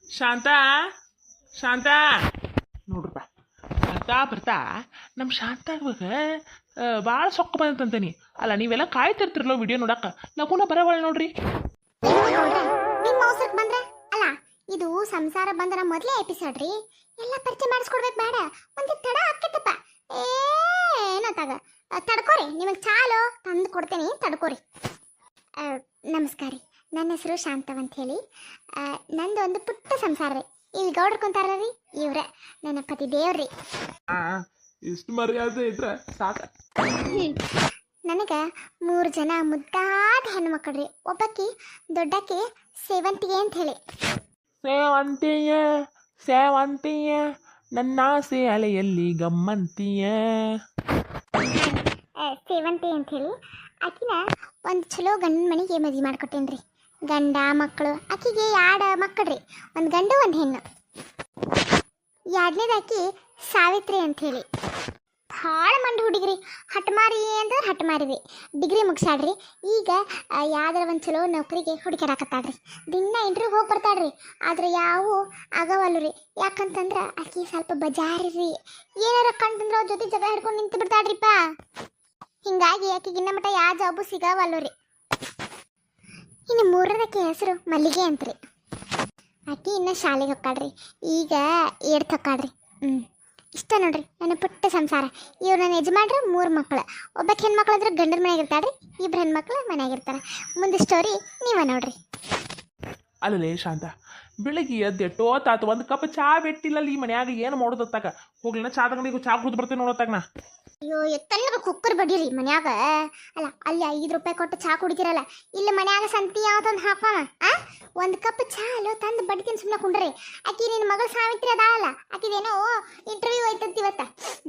ಶಾಂತ ಶಾಂತ ನೋಡ್ರಪ್ಪ ಬರ್ತಾ ಬರ್ತಾ ನಮ್ಮ ಶಾಂತ ಭಾಳ ಸೊಕ್ಕ ಬಂದಂತಾನೆ. ಅಲ್ಲ ನೀವೆಲ್ಲ ಕಾಯ್ತಿರ್ತಿರಲ್ಲ ವಿಡಿಯೋ ನೋಡಕ್ಕ, ಲಗುನ ಬರವಳ ನೋಡ್ರಿ. ನಿಮ್ಮ ಅವಸರಕ್ಕೆ ಬಂದ್ರೆ ಅಲ್ಲ, ಇದು ಸಂಸಾರ ಬಂಧನ ಮೊದಲೇ ಎಪಿಸೋಡ್ ರೀ. ಎಲ್ಲ ಪರಿಚಯ ಮಾಡಿಸ್ಕೊಡ್ಬೇಕು ಬೇಡ, ಒಂದು ತಡ ಆಕ್ಕತ್ತಪ್ಪ. ಏನತ್ತಾಗ ತಡ್ಕೋರಿ, ನಿಮಗೆ ಚಾಲು ತಂದು ಕೊಡ್ತೇನೆ, ತಡ್ಕೋರಿ. ನಮಸ್ಕಾರ ರೀ, ನನ್ನ ಹೆಸರು ಶಾಂತವಂತ ಹೇಳಿ. ನಂದು ಒಂದು ಪುಟ್ಟ ಸಂಸಾರ ರೀ. ಇಲ್ಲಿ ಗೌಡ್ರಕೊಂತಾರ ರೀ, ಇವ್ರೆ ನನ್ನ ಪತಿ ದೇವ್ರಿ. ಇಷ್ಟು ಮರ್ಯಾದೆ ಇದ್ರೆ ಸಾಕ. ನನಗೆ 3 ಜನ ಮುದ್ದಾದ ಹೆಣ್ಮಕ್ಳು ರೀ. ಒಬ್ಬಾಕಿ ದೊಡ್ಡಕ್ಕೆ ಸೇವಂತಿಗೆ ಅಂತ ಹೇಳಿ. ಸೇವಂತಿಯ ಸೇವಂತಿಯ ನನ್ನ ಆಸೆ ಅಲೆಯಲ್ಲಿ ಗಮ್ಮಂತಿಯ. ಸೇವಂತಿ ಅಂತ ಹೇಳಿ ಆಕಿನ ಒಂದು ಚಲೋ ಗಂಡನ ಮನೆಗೆ ಮದುವೆ ಮಾಡ್ಕೊಟ್ಟೇನಿ ರೀ. ಗಂಡ ಮಕ್ಕಳು, ಆಕಿಗೆ 2 ಮಕ್ಕಳು ರೀ, ಒಂದು ಗಂಡು ಒಂದು ಹೆಣ್ಣು. 2ನೇದಾಕಿ ಸಾವಿತ್ರಿ ಅಂತ ಹೇಳಿ ಭಾಳ ಮಂಡಿ ಹುಡುಗ್ರಿ, ಹಠಮಾರಿ ಅಂದ್ರೆ ಹಠಮಾರಿ ರೀ. ಡಿಗ್ರಿ ಮುಗಿಸಾಡ್ರಿ, ಈಗ ಯಾವ್ದಾರ ಒಂದು ಚಲೋ ನೌಕರಿಗೆ ಹುಡುಕ್ಯಾಡಕತ್ತಾಳ್ರಿ. ದಿನ ಇಂಟ್ರ್ವ್ಯೂ ಹೋಗಿ ಬರ್ತಾಳ್ರಿ, ಆದ್ರೆ ಯಾವು ಆಗವಲ್ಲು ರೀ. ಯಾಕಂತಂದ್ರೆ ಆಕಿ ಸ್ವಲ್ಪ ಬಜಾರಿ ರೀ. ಏನಾರ ಕಂತಂದ್ರೆ ಅವ್ರ ಜೊತೆ ಜಗಳ ಹಿಡ್ಕೊಂಡು ನಿಂತು ಬಿಡ್ತಾಳ್ರಿಪ್ಪ. ಹಿಂಗಾಗಿ ಆಕಿಗೆ ಇನ್ನ ಮಟ್ಟ ಯಾವ ಜಾಬು ಸಿಗವಲ್ಲು ರೀ. ಇನ್ನು 3ನೇದಕ್ಕೆ ಹೆಸರು ಮಲ್ಲಿಗೆ ಅಂತ್ರಿ. ಆಕಿ ಇನ್ನು ಶಾಲೆಗೆ ಹೊಕ್ಕಾಳ್ರಿ, ಈಗ 8th ಹೊಕ್ಕಾಳ್ರಿ. ಇಷ್ಟ ನೋಡ್ರಿ ನನ್ನ ಪುಟ್ಟ ಸಂಸಾರ. ಇವ್ರು ನನ್ನ ಯಜಮಾನ್ರು 3 ಮಕ್ಕಳು. ಒಬ್ಬಕ್ಕೆ ಹೆಣ್ಮಕ್ಳು ಅಂದ್ರೆ ಗಂಡನ ಮನೆಯಾಗ ಇರ್ತಾಳ್ರಿ, 2 ಹೆಣ್ಮಕ್ಳು ಮನೆಯಾಗಿರ್ತಾರೆ. ಮುಂದೆ ಸ್ಟೋರಿ ನೀವ ನೋಡ್ರಿ. ಅಲ್ಲಲೇ ಶಾಂತ, ಬೆಳಿಗ್ಗೆ ಎದ್ದು ಎಷ್ಟೋತಾತು ಒಂದು ಕಪ್ ಚಾ ಬಿಟ್ಟಿಲ್ಲ ಈ ಮನ್ಯಾಗ. ಏನು ಮಾಡೋದತ್ತಾಗ ಹೋಗ್ಲಿನ ಚಾ ತಗೊಂಡಿಗೂ ಚಾ ಕುಡಿದು ಬರ್ತೇನೆ ನೋಡತ್ತಾಗ ನಾ. ಅಯ್ಯೋ ಎತ್ತಲ್ಲ ಕುಕ್ಕರ್ ಬಡೀರಿ ಮನ್ಯಾಗ. ಅಲ್ಲ ಅಲ್ಲಿ 5 ರೂಪಾಯಿ ಕೊಟ್ಟು ಚಾ ಕುಡಿತಿರಲ್ಲ, ಇಲ್ಲಿ ಮನ್ಯಾಗ ಸಂತಿ ಯಾವ್ದೊಂದು ಹಾಕೋಣ. ಒಂದು ಕಪ್ ಚಾ ಅಲ್ಲೋ ತಂದು ಬಡ್ತೀನಿ, ಸುಮ್ಮನೆ ಕುಂಡ್ರಿ. ಆಕಿ ನಿನ್ನ ಮಗಳು ಸಾವಿತ್ರಿ ಅದಾಳಲ್ಲ, ಆಕಿದೇನೋ ಇಂಟರ್ವ್ಯೂ ಐತಂತ ಇವತ್ತ,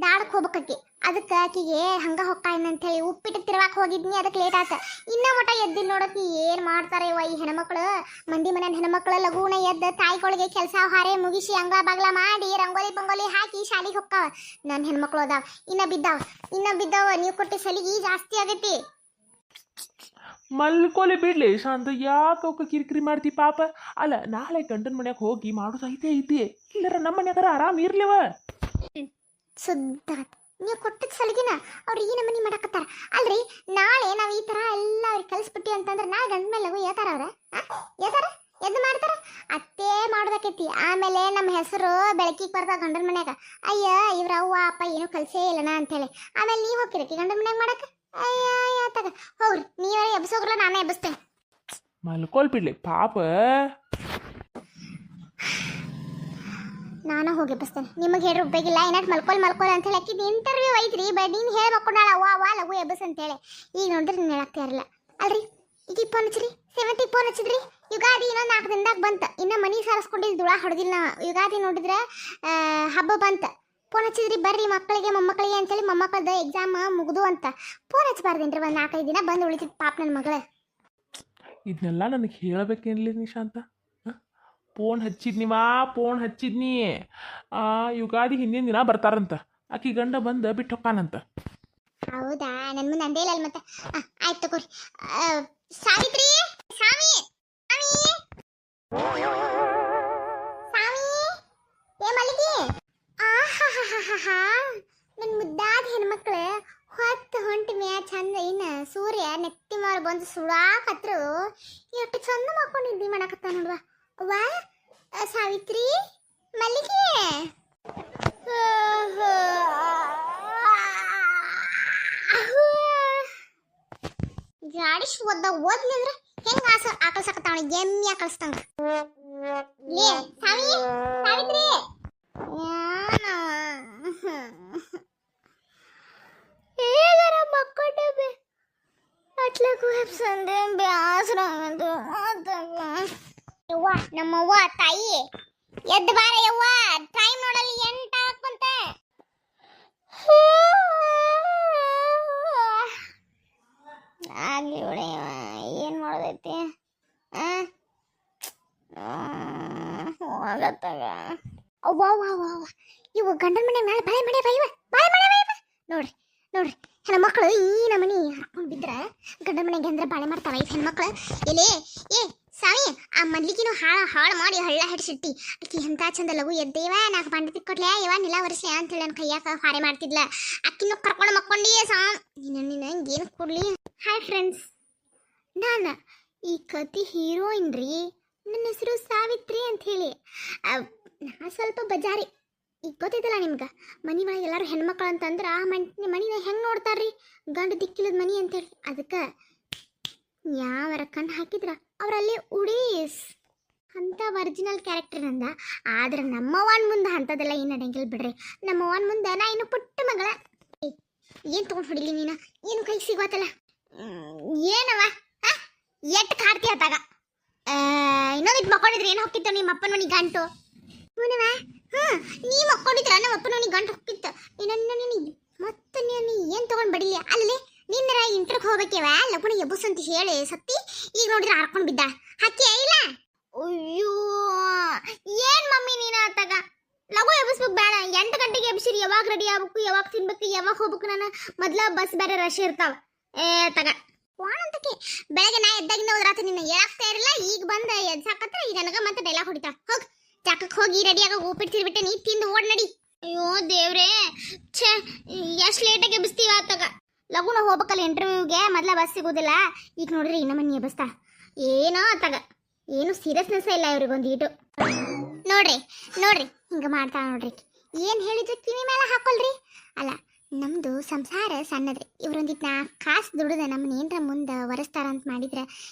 ದಾಡಕ್ಕೆ ಹೋಗ್ಬೇಕಿ. ಅದಕ್ಕೆ ಆಕಿಗೆ ಹಂಗ ಹೊಕ್ಕಾಯಿನ ಹೇಳಿ ಉಪ್ಪಿಟ್ಟು ತಿರ್ವಾಕ್ ಹೋಗಿದ್ನಿ, ಅದಕ್ಕೆ ಲೇಟ್ ಆತ. ಇನ್ನ ಮಟ ಎದ್ದಿಲ್ಲ ನೋಡಕ್ಕಿ. ಏನು ಮಾಡ್ತಾರೆ ಇವ ಈ ಹೆಣ್ಮಕ್ಳು, ಮಂದಿ ಮನೆ ಹೆಣ್ಮಕ್ಳು ಲಗೂನ ಎದ್ದು ತಾಯಿಗಳಿಗೆ ಕೆಲಸ ಹಾರೆ ಮುಗಿಸಿ ಅಂಗ ಬಾಗ್ಲ ಮಾಡಿ ರಂಗೋಲಿ ಪಂಗೋಲಿ ಹಾಕಿ ಶಾಲೆಗೆ ಹೊಕ್ಕಾವ. ನನ್ನ ಹೆಣ್ಮಕ್ಳು ಅದಾವ, ಇನ್ನ ಬಿದ್ದಾವ. ನೀವು ಕೊಟ್ಟಿ ಸಲಿಗೆ ಜಾಸ್ತಿ ಆಗೈತಿ. ಮಲ್ಕೋಲೆ ಬಿಡ್ಲಿ ಶಾಂತ, ಯಾಕೆ ಅವಕ್ಕೆ ಕಿರಿಕಿರಿ ಮಾಡ್ತಿ ಪಾಪ. ಅಲ್ಲ ನಾಳೆ ಗಂಡನ ಮನ್ಯಾಗ ಹೋಗಿ ಮಾಡೋದು ಐತಿ. ಇಲ್ಲರ ನಮ್ಮ ಮನ್ಯಾಗಾರ ಆರಾಮ್ ಇರ್ಲಿವ. ಸುದ್ದ ನೀವು ಕೊಟ್ಟಿದ್ದ ಸಲಿಗಿನ ಅವ್ರು ಈ ನಮನಿ ಮಾಡಕತ್ತಾರ ಅಲ್ರಿ. ನಾಳೆ ನಾವು ಈ ಥರ ಎಲ್ಲ ಅವ್ರಿಗೆ ಕಲಿಸ್ಬಿಟ್ಟಿ ಅಂತಂದ್ರೆ ನಾಳೆ ಗಂಡ ಮೇಲೆ ಲಗು ಏತಾರ ಅವ್ರ ಎದ್ದು ಮಾಡ್ತಾರ. ಅತ್ತೇ ಮಾಡ್ಬೇಕೈತಿ. ಆಮೇಲೆ ನಮ್ಮ ಹೆಸರು ಬೆಳಕಿಗೆ ಬರ್ತಾವ ಗಂಡನ ಮನ್ಯಾಗ. ಅಯ್ಯ ಇವ್ರ ಅವ್ವ ಅಪ್ಪ ಏನೂ ಕಲಿಸೇ ಇಲ್ಲನ ಅಂತೇಳಿ. ಆಮೇಲೆ ನೀವು ಹೋಗಿರಕಿ ಗಂಡನ ಮನ್ಯಾಗ ಮಾಡಕ್ಕೆ. ಅಯ್ಯ ತಗ ಹೋಗ್ರಿ, ನೀವೇ ಎಬ್ಸೋಗ್ರಲ್ಲ, ನಾನೇ ಎಬ್ಬಿಸ್ತೇನೆ. ಮಲ್ಕೋಲ್ ಬಿಡ್ಲಿ ಪಾಪ. ನಾನು ಹೋಗಿ ಎಬ್ಬಿಸ್ತೇನೆ, ನಿಮಗೆ ಹೇಳಿ ಉಪಯೋಗಿಲ್ಲ. ಏನಾದ್ರು ಮಲ್ಕೋಲ್ ಅಂತ ಹೇಳಿ ಆಕಿದ್ದು ಇಂಟರ್ವ್ಯೂ ಐತ್ರಿ. ನೀನು ಹೇಳಿ ಮಕ್ಕೊಂಡಾಳ ವಾ ಲಗು ಎಬ್ಬಸ್ ಅಂತೇಳಿ. ಈಗ ನೋಡಿದ್ರೆ ನೀನು ಹೇಳಕ್ತಾ ಇರಲ್ಲ ಅಲ್ರಿ. ಈಗ ಫೋನ್ ಹಚ್ಚಿರಿ, ಸೇವಂತಿಗೆ ಫೋನ್ ಹಚ್ಚಿದ್ರಿ. ಯುಗಾದಿ ಇನ್ನೊಂದು 4 ದಿನದಾಗ ಬಂತ. ಇನ್ನು ಮನಿ ಸಾರಿಸ್ಕೊಂಡಿದ್ದು ದುಳ ಹೊಡೆದಿಲ್ಲ. ಯುಗಾದಿ ನೋಡಿದ್ರೆ ಹಬ್ಬ ಬಂತ. ಫೋನ್ ಹಚ್ಚಿದ್ರಿ, ಬರ್ರಿ ಮಕ್ಕಳಿಗೆ ಮೊಮ್ಮಕ್ಕಳಿಗೆ ಅಂತೇಳಿ. ಮೊಮ್ಮಕ್ಕಳದ ಎಕ್ಸಾಮ್ ಮುಗಿದು ಅಂತ ಫೋನ್ ಹಚ್ಬಾರ್ದೇನ್ರಿ? ಒಂದು 4-5 ದಿನ ಬಂದು ಉಳಿತಿತ್ತು ಪಾಪ ನನ್ನ ಮಗಳು. ಇದನ್ನೆಲ್ಲ ನನಗೆ ಹೇಳಬೇಕೇನಿಲ್ಲ ನಿಶಾಂತ. ಫೋನ್ ಹಚ್ಚಿದ್ನಿ. ಯುಗಾದಿ ಹಿಂದಿನ ದಿನ ಬರ್ತಾರಂತ. ಆಕಿ ಗಂಡ ಬಂದು ಬಿಟ್ಟು ಹೊಕ್ಕಾನಂತ. ಹೌದಾ? ನನ್ನ ಮುಂದೆ ಅಂದೇ ಇಲ್ಲ ಮತ್ತೆ. ಆಯ್ತು ತಗೋರಿ. ಸಾವಿತ್ರಿ, ಸಾವಿ ಏ ಮಲ್ಲಿಗೆ. ನನ್ನ ಮುದ್ದಾದ ಹೆಣ್ಮಕ್ಳು ಹೊಂಟಿ ಮ್ಯಾ ಚಂದ. ಇನ್ನು ಸೂರ್ಯ ನೆತ್ತಿ ಮಾರು ಬಂದು ಸುಡಾಕತ್ರು. ಎಷ್ಟು ಚಂದ ಮಾಡ್ಕೊಂಡು ನಿದ್ದೆ ಮಾಡಕತ್ತ ನೋಡುವ. ವಾ ಸಾವಿತ್ರಿ, ಮಲ್ಲಿಗೆ. ಜಾಡಿಸ್ ಓದ್ಲಿ ಅಂದ್ರೆ ಹೆಂಗ ಆಕಳ್ಸಕತ್ತಾವ, ಎಮ್ಮಿ ಆಕಳಿಸ್ತಂಗ. ಲೇ ಸಾವಿತ್ರಿ, ಹೇಗಾರ ಮಕ್ಕೊಂಡೆ ಅಟ್ಲಕ್ಕೂ ಹೆಪ್ಸಂದೆ ಬ್ಯಾಸರ. ಯವ್ವ ನಮ್ಮವ್ವ ತಾಯಿ ಎದ್ದು ಬಾರ ಯವ್ವ, ಟೈಮ್ ನೋಡಲ್ಲಿ 8 ಹಾಕುಂತ. ಆಗ್ಲಿ ಬಿಡಿ, ಏನು ಮಾಡೋದೈತಿ. ಹೋಗತ್ತಾಗ ಅವ್ವ ಇವು ಗಂಡನ ಮನೆ ಮೇಲೆ ಬಾಳೆ ಮಾಡ್ಯಾವ. ನೋಡ್ರಿ ಹೆಣ್ಮಕ್ಳು ಈ ನಮನಿ ಹಾಕೊಂಡು ಬಿದ್ರೆ ಗಂಡನ ಮನೆಗೆ ಅಂದ್ರೆ ಬಾಳೆ ಮಾಡ್ತಾವ ಈ ಹೆಣ್ಮಕ್ಳು. ಎಲೆ ಏ ಸ್ವಾಮಿ ಆ ಮದ್ಲಿಗಿನೂ ಹಾಳು ಮಾಡಿ ಹಳ್ಳ ಹಿಡ್ಸಿಟ್ಟಿ ಆಕಿ ಎಂತ ಚಂದ ಲಘು ಎದ್ದೇವ ನಾಲ್ಕು ಬಂಡೆ ತಿಕ್ಕೊಟ್ಲೆ ಇವ ನಿಲ ಒರೆಸ್ಲೆ ಅಂತ ಹೇಳಿ ನನ್ನ ಕೈಯಾಗ ಹಾರೆ ಮಾಡ್ತಿದ್ಲ ಅಕ್ಕಿನ ಕರ್ಕೊಂಡು ಮಕ್ಕೊಂಡಿ ನೀನು ಏನು ಕೊಡ್ಲಿ. ಹಾಯ್ ಫ್ರೆಂಡ್ಸ್, ನಾನು ಈ ಕತಿ ಹೀರೋಯಿನ್ ರೀ. ನನ್ನ ಹೆಸರು ಸಾವಿತ್ರಿ ಅಂತ ಹೇಳಿ. ನಾ ಸ್ವಲ್ಪ ಬಜಾರಿ. ಈಗ ಗೊತ್ತೈತಲ್ಲ ನಿಮ್ಗೆ, ಮನೆ ಒಳಗೆ ಎಲ್ಲರೂ ಹೆಣ್ಮಕ್ಳು ಅಂತಂದ್ರೆ ಆ ಮನಿನ ಹೆಂಗೆ ನೋಡ್ತಾರ್ರಿ, ಗಂಡು ದಿಕ್ಕಿಲ್ಲದ ಮನಿ ಅಂತೇಳಿ. ಅದಕ್ಕೆ ಯಾವರ ಕಣ್ಣು ಹಾಕಿದ್ರ ಅವರಲ್ಲಿ ಉಡೀಸ್ ಅಂತ ಒರಿಜಿನಲ್ ಕ್ಯಾರೆಕ್ಟರ್ ಅಂದ. ಆದ್ರೆ ನಮ್ಮವನ್ ಮುಂದೆ ಅಂಥದ್ದೆಲ್ಲ ಏನು ನಡೆಯಂಗಿಲ್ಲ ಬಿಡ್ರಿ. ನಮ್ಮವನ್ ಮುಂದೆ ನಾ ಇನ್ನು ಪುಟ್ಟ ಮಗಳ. ಏನು ತೊಗೊಂಡು ಹೊಡಿಲಿ ನೀನು, ಏನು ಕೈ ಸಿಗೋತಲ್ಲ ಏನವ ಎಟ್ಟು ಕಾಡ್ತಿ ಆತಾಗ. ಇನ್ನೊಂದಿಟ್ಟು ಮಕ್ಕೊಂಡಿದ್ರೆ ಏನು ಹೋಗಿತ್ತು ನಿಮ್ಮ ಅಪ್ಪನ ಮನೆ ಗಂಟು ಹೂನವ. ನೀ ಮಕ್ಕೊಂಡಿದ್ರ ನಮ್ಮ ಅಪ್ಪನ ಮನೆ ಗಂಟು ಹೋಗಿತ್ತು. ಮತ್ತೆ ನೀನು ಏನು ತೊಗೊಂಡು ಬಡಿಲಿ ಅಲ್ಲಿ ನಿಂದ್ರ ಇಂಟ್ರಕ್ ಹೋಗ್ಬೇಕೇವ ಲಗುಣ ಎಬ್ಬಸ್ ಅಂತ ಹೇಳಿ ಸತ್ತಿ. ಈಗ ನೋಡಿದ್ರೆ ಹಾರ್ಕೊಂಡು ಬಿದ್ದ ಹಕ್ಕಿ ಇಲ್ಲ. ಅಯ್ಯೋ ಏನ್ ಮಮ್ಮಿ ನೀನ ಆತಾಗ ಲಗು ಎಬ್ಬಿಸ್ಬೇಕು ಬೇಡ. 8 ಗಂಟೆಗೆ ಎಬ್ಸಿರಿ. ಯಾವಾಗ ರೆಡಿ ಆಗ್ಬೇಕು, ಯಾವಾಗ ತಿನ್ಬೇಕು, ಯಾವಾಗ ಹೋಗ್ಬೇಕು. ನಾನು ಮೊದ್ಲ ಬಸ್ ಬೇರೆ ರಶ್ ಇರ್ತಾವ. ತಗ ವಾಣಂತಕ್ಕೆ ಬೆಳಗ್ಗೆ ನಾ ಎದ್ದಾಗಿಂದ ಹೋದ್ರಾತ ನಿನ್ನ ಹೇಳಾಕ್ತಾ ಇರಲಿಲ್ಲ. ಈಗ ಬಂದ ಎದ್ಸಾಕತ್ರ ಈಗ ನನಗ ಮತ್ತೆ ಡೈಲಾಗ್ ಹೊಡಿತಾ. ಹೋಗ್ ಜಾಕಕ್ಕೆ ಹೋಗಿ ರೆಡಿ ಆಗ ಉಪ್ಪಿಟ್ಟಿರ್ಬಿಟ್ಟೆ, ನೀ ತಿಂದು ಓಡ್ ನಡಿ. ಅಯ್ಯೋ ದೇವ್ರೇ, ಛೇ ಎಷ್ಟು ಲೇಟಾಗಿ ಎಬ್ಬಿಸ್ತೀವ ಆತಾಗ. ಲಗುನ ಹೋಗ್ಬೇಕಲ್ಲ ಇಂಟರ್ವ್ಯೂಗೆ, ಮೊದಲ ಬಸ್ ಸಿಗೋದಿಲ್ಲ. ಈಗ ನೋಡ್ರಿ ಇನ್ನ ಮನಿ ಎಬ್ಬಿಸ್ತಾ. ಏನೋ ಆತಾಗ ಏನು ಸೀರಿಯಸ್ನೆಸ್ ಇಲ್ಲ ಇವ್ರಿಗೊಂದು ಈಟು. ನೋಡ್ರಿ ಹಿಂಗೆ ಮಾಡ್ತಾ ನೋಡ್ರಿ. ಏನು ಹೇಳಿದ್ರು ಕಿವಿ ಮೇಲೆ ಹಾಕೊಳ್ರಿ. ಅಲ್ಲ ನಮ್ಮದು ಸಂಸಾರ ಸಣ್ಣದ್ರಿ. ಇವ್ರೊಂದಿಟ್ಟು ನಾ ಕಾಸು ದುಡಿದ ನಮ್ಮನ್ನ ಏನರ ಮುಂದೆ ಒರೆಸ್ತಾರ ಅಂತ ಮಾಡಿದ್ರೆ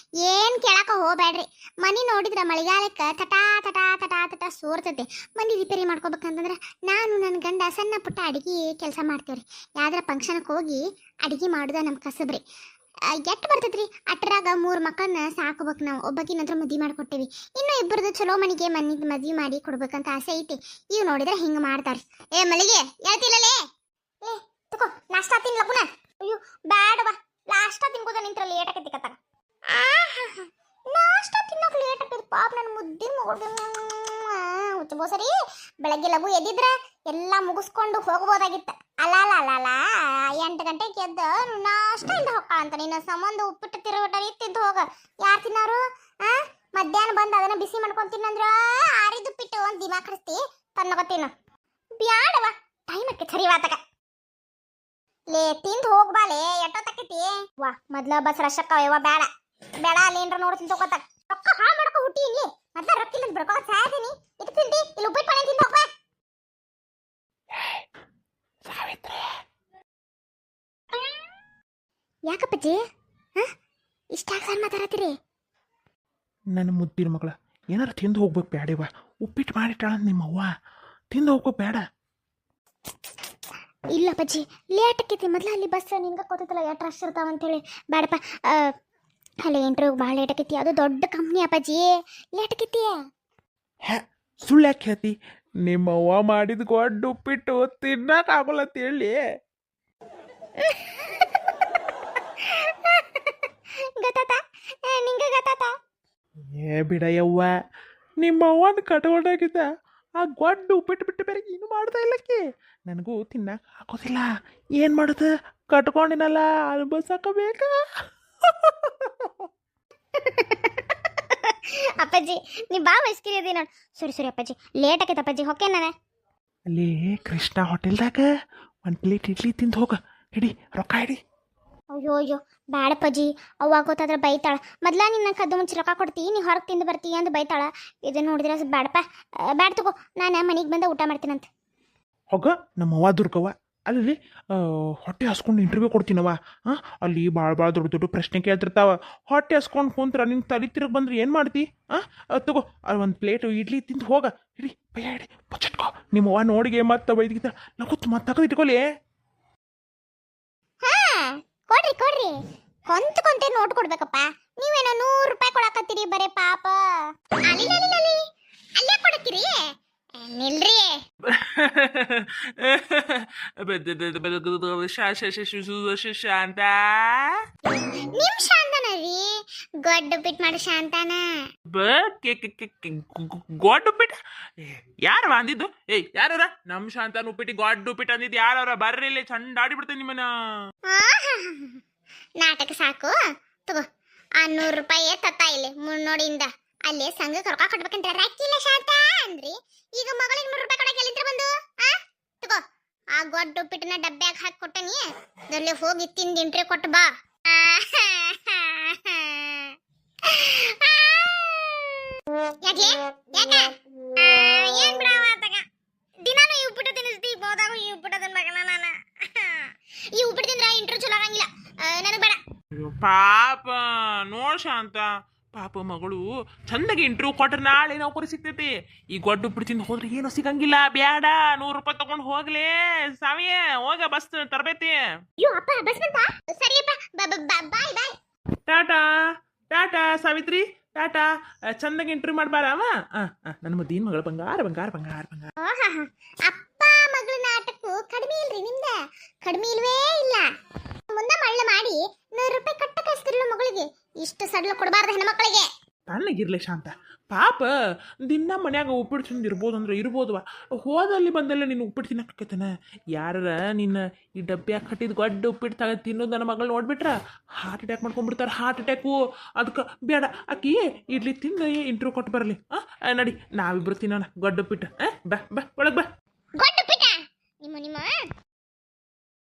ಏನು ಕೇಳಕ್ಕೆ ಹೋಗ್ಬೇಡ್ರಿ. ಮನೆ ನೋಡಿದ್ರೆ ಮಳೆಗಾಲಕ್ಕೆ ತಟಾ ತಟಾ ತಟಾ ತಟಾ ಸೋರ್ತೈತೆ. ಮನೆ ರಿಪೇರಿ ಮಾಡ್ಕೋಬೇಕಂತಂದ್ರೆ ನಾನು ನನ್ನ ಗಂಡ ಸಣ್ಣ ಪುಟ್ಟ ಅಡುಗೆ ಕೆಲಸ ಮಾಡ್ತೀವ್ರಿ. ಯಾವ್ದಾರ ಫಂಕ್ಷನ್ಗೆ ಹೋಗಿ ಅಡುಗೆ ಮಾಡೋದ ನಮ್ಮ ಕಸಬ್ರಿ. ಎಟ್ಟು ಬರ್ತೈತ್ರಿ. ಅಟ್ರಾಗ 3 ಮಕ್ಕಳನ್ನ ಸಾಕೋಬೇಕು ನಾವು. ಒಬ್ಬಾಕಿ ನಂತರ ಮದುವೆ ಮಾಡಿಕೊಟ್ಟೇವಿ. ಇನ್ನೂ ಇಬ್ಬರದು ಚಲೋ ಮನೆಗೆ ಮದುವೆ ಮಾಡಿ ಕೊಡ್ಬೇಕಂತ ಆಸೆ ಐತಿ. ಇವ್ ನೋಡಿದ್ರೆ ಹಿಂಗೆ ಮಾಡ್ತಾರೆ. ಏ ಮಲ್ಲಿಗೆ ಹೇಳ್ತಿಲ್ಲಲೇ, ಏ ತಗೋ ನಾಷ್ಟಾ ತಿನ್ಲ ಪುನಃ. ಅಯ್ಯೋ ಬ್ಯಾಡವಾ, ನಾಷ್ಟಾ ತಿನ್ಕೋದ ನಿಂತ್ರ ಲೇಟ್ ಆಕೈತಿ ಕತ್ತಾಗ. ನಾಷ್ಟಾ ತಿನ್ನೋಕೆ ಲೇಟ್ ಆಕೈತಿ ಪಾಪ ನನ್ನ ಮುದ್ದಿನ ಮಗಳು. ಹುಚ್ಚಬೋ ಸರಿ ಬೆಳಗ್ಗೆ ಲಘು ಎದ್ದಿದ್ರೆ ಎಲ್ಲ ಮುಗಿಸ್ಕೊಂಡು ಹೋಗ್ಬೋದಾಗಿತ್ತು. ಅಲ್ಲ 8 ಗಂಟೆಗೆ ಎದ್ದು ನಾಷ್ಟ ಇಂದ ಹೋಗ್ತಾಳ ಅಂತ. ನಿನ್ನ ಸಂಬಂಧ ಉಪ್ಪಿಟ್ಟು ತಿರುಗಟ್ಟ ತಿಂದು ಹೋಗ. ಯಾರು ತಿನ್ನೋರು? ಮಧ್ಯಾಹ್ನ ಬಂದು ಅದನ್ನ ಬಿಸಿ ಮಾಡ್ಕೊಂಡು ತಿನ್ನಂದ್ರ ಆರಿದು ಉಪ್ಪಿಟ್ಟು ಒಂದು ದಿಮಾಕ್ ಕಳಿಸ್ತಿ ತನ್ನಗತ್ತೀನು. ಬ್ಯಾಡವ ಟೈಮ್ ಆಕೆ ಸರಿ ವಾತಕ ಲೇ ತಿಂದು ಹೋಗ್ಬಾಲೆ. ಎಷ್ಟೊತ್ತಕ್ಕೈತಿ ವಾ ಮೊದ್ಲ ಬಸ್ ರಶಕ್ಕ ಯವ್ವ. ಬೇಡ ಅಲ್ಲಿ ಏನ್ರ ನೋಡ್ತೀನಿ ತಗೋತಾಗ. ರೊಕ್ಕ ಹಾಳು ಮಾಡ್ಕೊ ಹುಟ್ಟಿ ಇಲ್ಲಿ ಮೊದ್ಲ ರೊಕ್ಕ ಇಲ್ಲ ಬಿಡ್ಕೋ ಸಾಯ್ತೀನಿ. ಇದು ತಿಂತಿ ಇಲ್ಲಿ ಉಪ್ಪಿಟ್ಟು ಪಾಣಿ ತಿಂದು ಹೋಗ. ಸಾವಿತ್ರಿ ಯಾಕಪ್ಪಜ್ಜಿ ಇಷ್ಟಾಗ ಸರ್ ಮಾತಾಡತ್ತೀರಿ? ನನ್ನ ಮುದ್ದಿನ ಮಗಳ ಏನಾರು ತಿಂದು ಹೋಗ್ಬೇಕು ಬ್ಯಾಡವ. ಉಪ್ಪಿಟ್ಟು ಮಾಡಿಟ್ಟಾಳ ನಿಮ್ಮವ್ವ, ತಿಂದು ಹೋಗ್ಬೇಕು ಬೇಡ. ಇಲ್ಲ ಅಪ್ಪಾಜಿ ಲೇಟ್ ಆಕೈತಿ. ಮೊದ್ಲ ಅಲ್ಲಿ ಬಸ್ ನಿನ್ಗೆ ಗೊತ್ತೈತಲ್ಲ ಎಷ್ಟು ರಶ್ ಇರ್ತಾವ ಅಂತೇಳಿ. ಬೇಡಪ್ಪ ಅಲ್ಲಿ ಇಂಟ್ರ್ಯೂ ಭಾಳ ಲೇಟ್ ಆಕೈತಿ. ಅದು ದೊಡ್ಡ ಕಂಪ್ನಿ ಅಪ್ಪಾಜಿ, ಲೇಟ್ ಆಕೈತಿ. ಸುಳ್ಳು ಯಾಕೆ ಹೇಳ್ತಿ? ನಿಮ್ಮವ್ವ ಮಾಡಿದ ಗೊಡ್ಡ ಉಪ್ಪಿಟ್ಟು ತಿನ್ನಕ್ ಆಗೋಲ್ಲ ಅಂತ ಹೇಳಿ ಗೊತ್ತಾತ ನಿಂಗೆ ಗೊತ್ತಾತ? ಏ ಬಿಡಯ್ಯವ್ವ, ನಿಮ್ಮವ್ವನ ಕಟ್ಕೊಂಡಾಗಿದ್ದ ಆ ಗೊಡ್ಡ ಉಪ್ಪಿಟ್ಟು ಬಿಟ್ಟು ಬೇರೆ ಏನು ಮಾಡ್ತಾ ಇಲ್ಲಕ್ಕೆ. ನನಗೂ ತಿನ್ನಕ್ಕೆ ಹಾಕೋದಿಲ್ಲ. ಏನು ಮಾಡೋದು, ಕಟ್ಕೊಂಡಿನಲ್ಲ ಅನುಭವಿಸಬೇಕಾ? ಅಪ್ಪಾಜಿ ನೀ ಬಾ ವಯಸ್ಕಿರಿ ಅದಿ ನೋಡಿ. ಸರಿ ಅಪ್ಪಾಜಿ ಲೇಟ್ ಆಕೈತೆ ಅಪ್ಪಾಜಿ. ಹೊಕ್ಕೆ ನಾನು ಅಲ್ಲಿ ಕೃಷ್ಣ ಹೋಟೆಲ್ದಾಗ 1 ಪ್ಲೇಟ್ ಇಡ್ಲಿ ತಿಂದು ಹೋಗ. ಹಿಡಿ ರೊಕ್ಕ ಹಿಡಿ. ಅಯ್ಯೋ ಬ್ಯಾಡಪ್ಪಾಜಿ, ಅವ್ವ ಗೊತ್ತಾದ್ರೆ ಬೈತಾಳ. ಮೊದ್ಲ ನಿನ್ನ ಕದ್ದು ಮುಂಚೆ ರೊಕ್ಕ ಕೊಡ್ತೀವಿ, ನೀ ಹೊರಗೆ ತಿಂದು ಬರ್ತೀವಿ ಅಂತ ಬೈತಾಳ. ಇದು ನೋಡಿದ್ರೆ ಬ್ಯಾಡಪ್ಪ. ಬ್ಯಾಡ ತಗೋ, ನಾನು ಮನೆಗೆ ಬಂದ ಊಟ ಮಾಡ್ತೀನಂತ. ಹೋಗ ನಮ್ಮವ್ವ ದುರ್ಗವ್ವ. ಅಲ್ಲಿ ಹೊಟ್ಟೆ ಹಸ್ಕೊಂಡು ಇಂಟರ್ವ್ಯೂ ಕೊಡ್ತೀನವ. ಅಲ್ಲಿ ಭಾಳ ದೊಡ್ಡ ಪ್ರಶ್ನೆ ಕೇಳ್ತಿರ್ತಾವ. ಹೊಟ್ಟೆ ಹಸ್ಕೊಂಡು ಕುಂತ್ರ ನಿಂಗೆ ತಲೆ ತಿರುಗಿ ಬಂದ್ರೆ ಏನು ಮಾಡ್ತಿ? ತಗೋ ಅಲ್ಲಿ 1 ಪ್ಲೇಟ್ ಇಡ್ಲಿ ತಿಂದು ಹೋಗ. ಹಿಡಿ ಭಯ ಹಿಡಿ ಬಚ್ಚಿಟ್ಕೋ. ನಿಮ್ಮವ್ವ ನೋಡಿಗೆ ಮತ್ತೆ ಬೈದಿಗಿತ ನಗುತ್ತು ಮತ್ತೆ ತಗೋ ಇಟ್ಕೊಲಿ. ಕೊಡ್ರಿ ಕೊಂತೆ ನೋಟ್ ಕೊಡ್ಬೇಕಪ್ಪ. ನೀವೇನೋ 100 ರೂಪಾಯಿ ಕೊಡಕತ್ತೀರಿ ಬರೇ ಪಾಪ. ಅಲ್ಲೇ ಕೊಡಕ್ಕಿರಿ ನಿಲ್ರಿ. ಶಾಂತ ನಿಮ್ ಶಾಂತನ ರೀ, ಗೊಡ್ಡ ಬಿಟ್ ಮಾಡಿ ಶಾಂತನ. ಗೋಡ್ ಉಪ್ಪಿಟ್ಟು ಯಾರು ಅಂದಿದ್ದು? ಯಾರ ನಮ್ ಶಾಂತನ ಉಪ್ಪಿಟ್ಟು ಗೋಡ್ ಉಪ್ಪಿಟ್ಟು ಅಂದಿದ್ದು ಯಾರವ್ರ? ಬರ್ರಿ ಇಲ್ಲಿ ಚಂದ ಆಡಿಬಿಡ್ತೇನೆ ನಿಮ್ಮನ್ನ. ನಾಟಕ ಸಾಕು ತಗೋ. ಆ 100 ರೂಪಾಯಿ ತತ್ತ ಇಲ್ಲಿ ಮುನ್ನೋಡಿಯಿಂದ ಅಲ್ಲೇ ಸಂಘ ಕರ್ಕ ಕೊಡ್ಬೇಕಂತ ರಾಕಿಲ್ಲ ಶಾಂತ ಅಂದ್ರಿ ಈಗ ಮಗಳಿಗೆ 100 ರೂಪಾಯಿ ಕೊಡಕ್ಕೆ ಎಲ್ಲಿಂದ ಬಂದು ಆ ತಗೋ ಆ ಗೊಡ್ಡ ಉಪ್ಪಿಟ್ಟನ್ನ ಡಬ್ಬ್ಯಾಗ ಹಾಕಿ ಕೊಟ್ಟನಿ ಅದರಲ್ಲಿ ಹೋಗಿ ತಿಂದು ಇಂಟ್ರಿ ಕೊಟ್ಟು ಬಾ ಯಾಕೆ ಯಾಕ ಏನ್ ಬಿಡವ ತಗ ದಿನಾನು ಈ ಉಪ್ಪಿಟ್ಟು ತಿನ್ನಿಸ್ತಿ ಹೋದಾಗ ಈ ಉಪ್ಪಿಟ್ಟು ತಿನ್ಬೇಕಲ್ಲ ನಾನು ಈ ಉಪ್ಪಿಟ್ಟು ತಿಂದ್ರೆ ಇಂಟ್ರಿ ಚಲೋ ಆಗಂಗಿಲ್ಲ ನನಗೆ ಬೇಡ ಅಯ್ಯೋ ಪಾಪ ನೋಡ್ ಶಾಂತ ಪಾಪ ಮಗಳು ಚಂದಾಗಿ ಇಂಟ್ರ್ಯೂ ಕೊಟ್ರೆ ನಾಳೆ ನೌಕರಿ ಸಿಗ್ತೈತಿ ಈ ಗೊಡ್ಡು ಬಿಡ್ತಿಂದ ಹೋದ್ರೆ ಏನು ಸಿಗಂಗಿಲ್ಲ ಬ್ಯಾಡ 100 ರೂಪಾಯಿ ತಗೊಂಡು ಹೋಗ್ಲೇ ಸಾವಿಯ ಹೋಗ ಬಸ್ ತರಬೇತಿ ಅಯ್ಯೋ ಅಪ್ಪ ಬಸ್ ಬಂತ ಸರಿಯಪ್ಪ ಬಾಯ್ ಬಾಯ್ ಟಾಟಾ ಟಾಟಾ ಸಾವಿತ್ರಿ ಟಾಟಾ ಚಂದಾಗಿ ಇಂಟ್ರ್ಯೂ ಮಾಡ್ಬಾರವ ನನ್ನ ಮುದ್ದೀನ್ ಮಗಳು ಬಂಗಾರ ಬಂಗಾರ ಬಂಗಾರ ಬಂಗಾರ ಅಪ್ಪ ಮಗಳ ನಾಟಕವು ಕಡಿಮೆ ಇಲ್ರಿ ನಿಮ್ದ ಕಡಿಮೆ ಇಲ್ವೇ ಇಲ್ಲ ಮುಂದೆ ಮಳ್ಳ ಮಾಡಿ 100 ರೂಪಾಯಿ ಕಟ್ಟ ಕಳಿಸ್ತಿರಲ್ಲ ಮಗಳಿಗೆ ಇಷ್ಟು ಸಡ್ಲ ಕೊಡಬಾರ್ದು ಹೆಣ್ಮಕ್ಳಿಗೆ ತಣ್ಣಗಿರ್ಲಿ ಶಾಂತ ಪಾಪ ದಿನ ಮನ್ಯಾಗ ಉಪ್ಪಿಟ್ಟು ತಿಂದು ಇರ್ಬೋದು ಅಂದ್ರೆ ಇರ್ಬೋದವ ಹೋದಲ್ಲಿ ಬಂದಲ್ಲ ನೀನು ಉಪ್ಪಿಟ್ಟು ತಿನ್ನಕತ್ತನ ಯಾರ ನಿನ್ನ ಈ ಡಬ್ಬ್ಯಾಗ ಕಟ್ಟಿದ ಗೊಡ್ಡ ಉಪ್ಪಿಟ್ಟು ತಗ ತಿನ್ನೋದು ನನ್ನ ಮಗಳು ನೋಡ್ಬಿಟ್ರ ಹಾರ್ಟ್ ಅಟ್ಯಾಕ್ ಮಾಡ್ಕೊಂಡ್ಬಿಡ್ತಾರೆ ಹಾರ್ಟ್ ಅಟ್ಯಾಕು ಅದಕ್ಕೆ ಬೇಡ ಆಕಿ ಇಡ್ಲಿ ತಿಂದು ಇಂಟ್ರ್ಯೂ ಕೊಟ್ಟು ಬರಲಿ ನಡಿ ನಾವಿಬ್ರು ತಿನ್ನೋಣ ಗೊಡ್ಡ ಉಪ್ಪಿಟ್ಟು ಬಾ ಬಾ ಒಳಗೆ ಬಾ